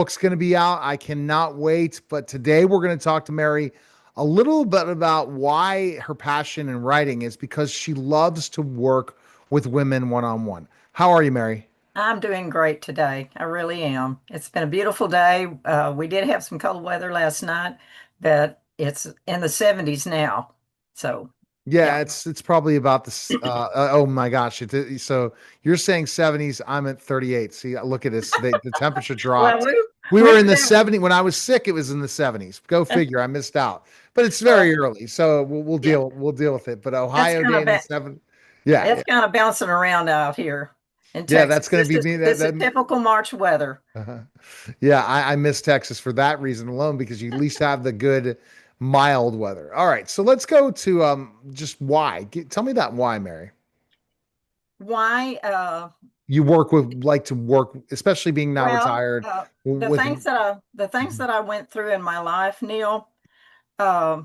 Book's going to be out. I cannot wait. But today we're going to talk to Mary a little bit about why her passion in writing is because she loves to work with women one on one. How are you, Mary? I'm doing great today. I really am. It's been a beautiful day. We did have some cold weather last night, but it's in the 70s now. So, yeah. Yeah, it's probably about this. Oh my gosh! So you're saying 70s. I'm at 38. See, look at this. The temperature Well, dropped. we We we were were in the down. 70s when I was sick. It was in the 70s. Go figure. I missed out. But it's Well, very early, so we'll yeah, deal with it. But it's Ohio kind day of in the ba 70s. Yeah, it's yeah, kind of bouncing around out here in yeah. That's Texas. gonna This be is me. this is typical March weather. Uh-huh. Yeah, I miss Texas for that reason alone because you at least have the good mild weather. All right, so let's go to just why. Tell me that why, Mary. Why? You work with like to work, especially being now Well, retired with. the things Mhm. that I went through in my life, Neil, uh,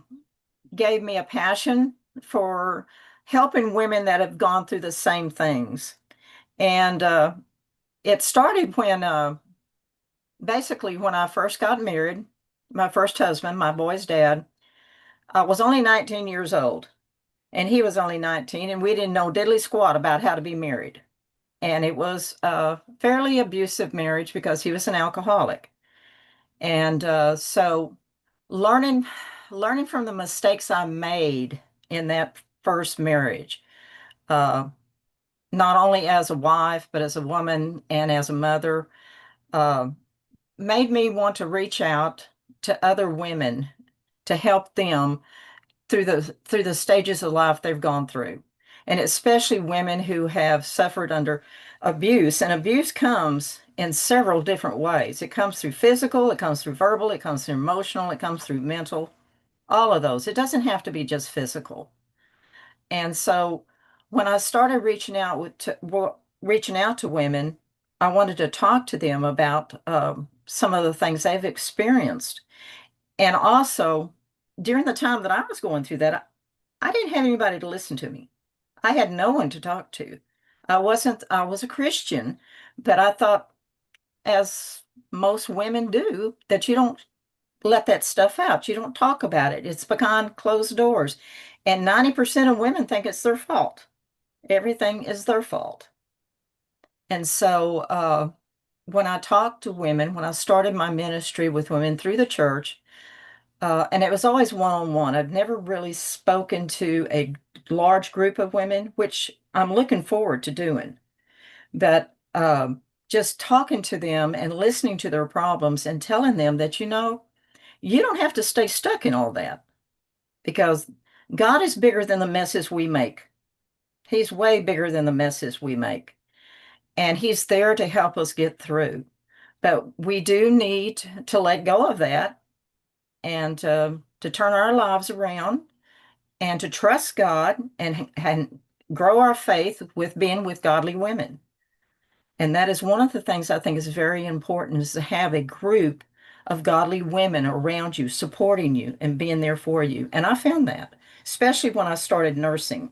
gave me a passion for helping women that have gone through the same things. And it started when basically when I first got married, my first husband, my boy's dad, was only 19 years old. And he was only 19, and we didn't know diddly squat about how to be married. And it was a fairly abusive marriage because he was an alcoholic. And so learning learning from the mistakes I made in that first marriage, uh, not only as a wife, but as a woman and as a mother, uh, made me want to reach out to other women to help them through the stages of life they've gone through. And especially women who have suffered under abuse. And abuse comes in several different ways. It comes through physical, it comes through verbal, it comes through emotional, it comes through mental, all of those. It doesn't have to be just physical. And so when I started reaching out to women, I wanted to talk to them about some of the things they've experienced. And also, during the time that I was going through that, I didn't have anybody to listen to me. I had no one to talk to. I was a Christian, but I thought, as most women do, that you don't let that stuff out. You don't talk about it. It's behind closed doors. And 90% of women think it's their fault. Everything is their fault. And so when I talked to women, when I started my ministry with women through the church, and it was always one on one. I've never really spoken to a large group of women, which I'm looking forward to doing. But just talking to them and listening to their problems and telling them that, you don't have to stay stuck in all that because God is bigger than the messes we make. He's way bigger than the messes we make. And He's there to help us get through. But we do need to let go of that and to turn our lives around and to trust God and grow our faith with being with godly women. And that is one of the things I think is very important is to have a group of godly women around you, supporting you and being there for you. And I found that, especially when I started nursing,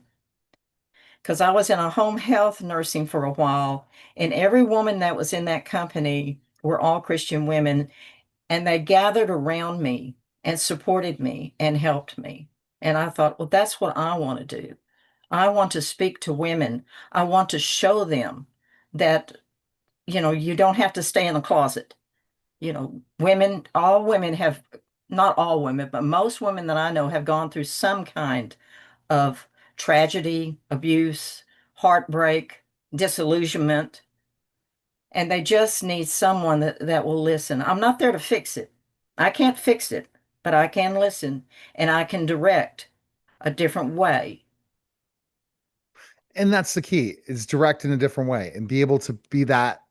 because I was in a home health nursing for a while, and every woman that was in that company were all Christian women, and they gathered around me and supported me and helped me. And I thought, well, that's what I want to do. I want to speak to women. I want to show them that, you don't have to stay in the closet. All women have, not all women, but most women that I know have gone through some kind of tragedy, abuse, heartbreak, disillusionment, and they just need someone that will listen. I'm not there to fix it. I can't fix it, but I can listen and I can direct a different way. And that's the key is direct in a different way and be able to be that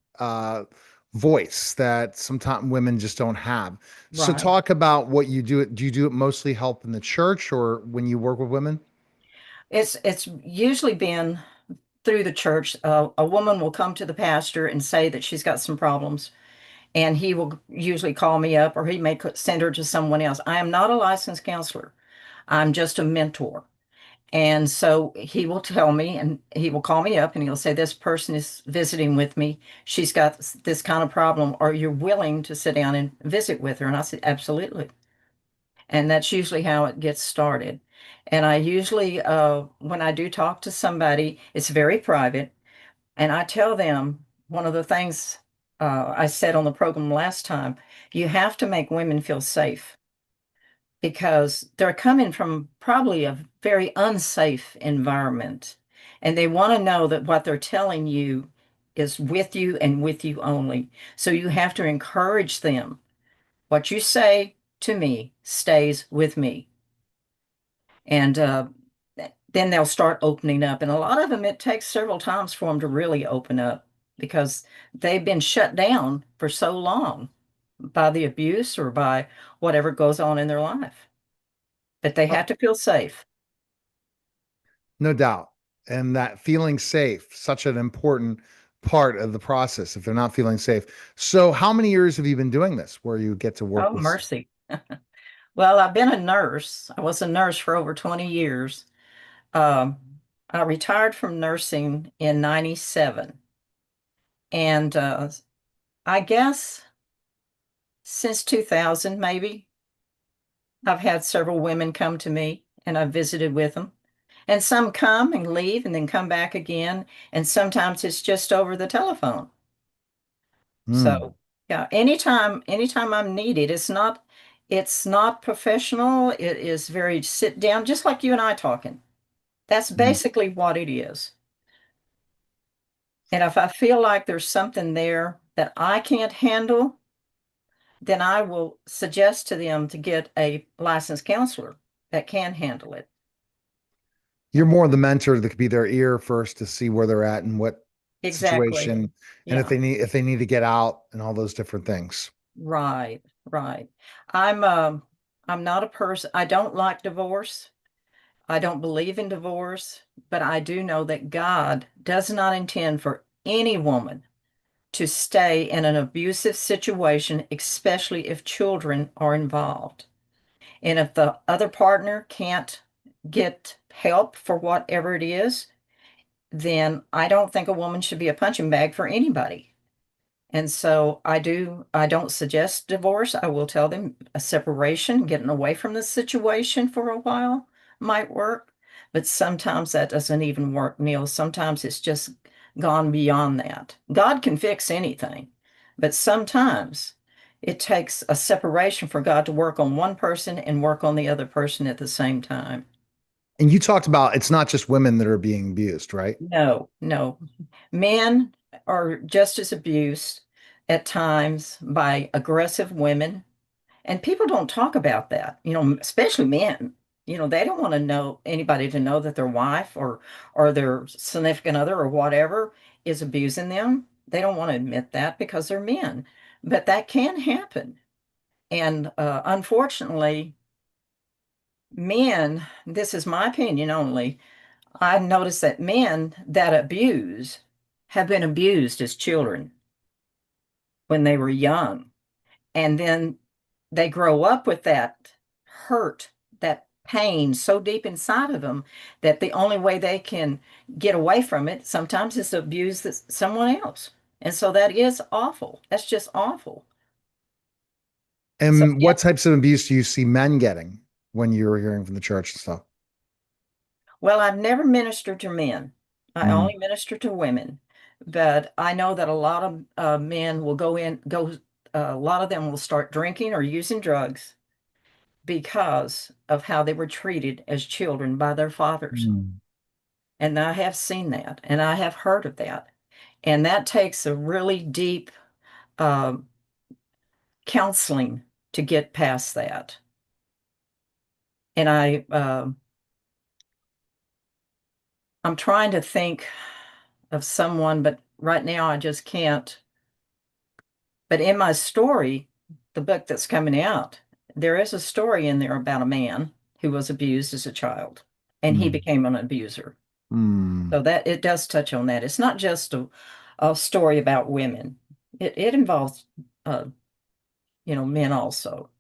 voice that sometimes women just don't have. So Right. talk about what you do. Do you do it mostly help in the church or when you work with women? It's usually been through the church. A woman will come to the pastor and say that she's got some problems, and he will usually call me up, or he may send her to someone else. I am not a licensed counselor. I'm just a mentor. And so he will tell me, and he will call me up and he'll say, this person is visiting with me. She's got this kind of problem. Are you willing to sit down and visit with her? And I said, absolutely. And that's usually how it gets started. And I usually, when I do talk to somebody, it's very private. And I tell them one of the things I said on the program last time, you have to make women feel safe because they're coming from probably a very unsafe environment. And they want to know that what they're telling you is with you and with you only. So you have to encourage them. What you say to me stays with me. And then they'll start opening up. And a lot of them, it takes several times for them to really open up because they've been shut down for so long by the abuse or by whatever goes on in their life. But they have to feel safe. No doubt. And that feeling safe, such an important part of the process if they're not feeling safe. So, how many years have you been doing this where you get to work Oh, with? mercy. Well, I've been a nurse. I was a nurse for over 20 years. Um, I retired from nursing in 97. And I guess since 2000, maybe, I've had several women come to me and I've visited with them. And some come and leave and then come back again. And sometimes it's just over the telephone. Hmm. So yeah, anytime I'm needed, it's not professional. It is very sit down, just like you and I talking. That's Hmm. basically what it is. And if I feel like there's something there that I can't handle, then I will suggest to them to get a licensed counselor that can handle it. You're more the mentor that could be their ear first to see where they're at and what Exactly. situation and Yeah. if they need to get out and all those different things. Right, right. I'm not a person, I don't like divorce. I don't believe in divorce, but I do know that God does not intend for any woman to stay in an abusive situation, especially if children are involved. And if the other partner can't get help for whatever it is, then I don't think a woman should be a punching bag for anybody. And so I don't suggest divorce. I will tell them a separation, getting away from the situation for a while might work. But sometimes that doesn't even work, Neil. Sometimes it's just gone beyond that. God can fix anything, but sometimes it takes a separation for God to work on one person and work on the other person at the same time. And you talked about it's not just women that are being abused, right? No, no. Men are just as abused at times by aggressive women. And people don't talk about that, especially men. They don't want to know anybody to know that their wife or their significant other or whatever is abusing them. They don't want to admit that because they're men. But that can happen. And unfortunately, men, this is my opinion only, I've noticed that men that abuse have been abused as children when they were young. And then they grow up with that hurt, that pain so deep inside of them that the only way they can get away from it sometimes is to abuse someone else. And so that is awful. That's just awful. So, And yeah. what types of abuse do you see men getting when you're hearing from the church and stuff? Well, I've never ministered to men. I Mm. only minister to women. But I know that a lot of men will a lot of them will start drinking or using drugs because of how they were treated as children by their fathers. Mm. And I have seen that and I have heard of that. And that takes a really deep uh, counseling to get past that. And I'm trying to think of someone, but right now I just can't. But in my story, the book that's coming out, there is a story in there about a man who was abused as a child and he Mm. became an abuser. Mm. So that it does touch on that. It's not just a story about women. It involves men also.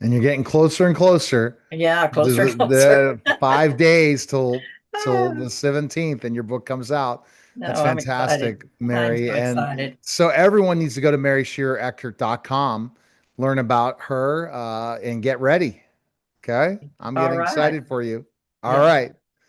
And you're getting closer and closer. Yeah, closer and closer. The 5 days till Ah, the 17th, and your book comes out. no, That's I'm excited. fantastic, I'm Mary. so And excited. so everyone needs to go to maryshearereckert.com, learn about her, and get ready. Okay. I'm All getting right. excited for you. All Yeah. right.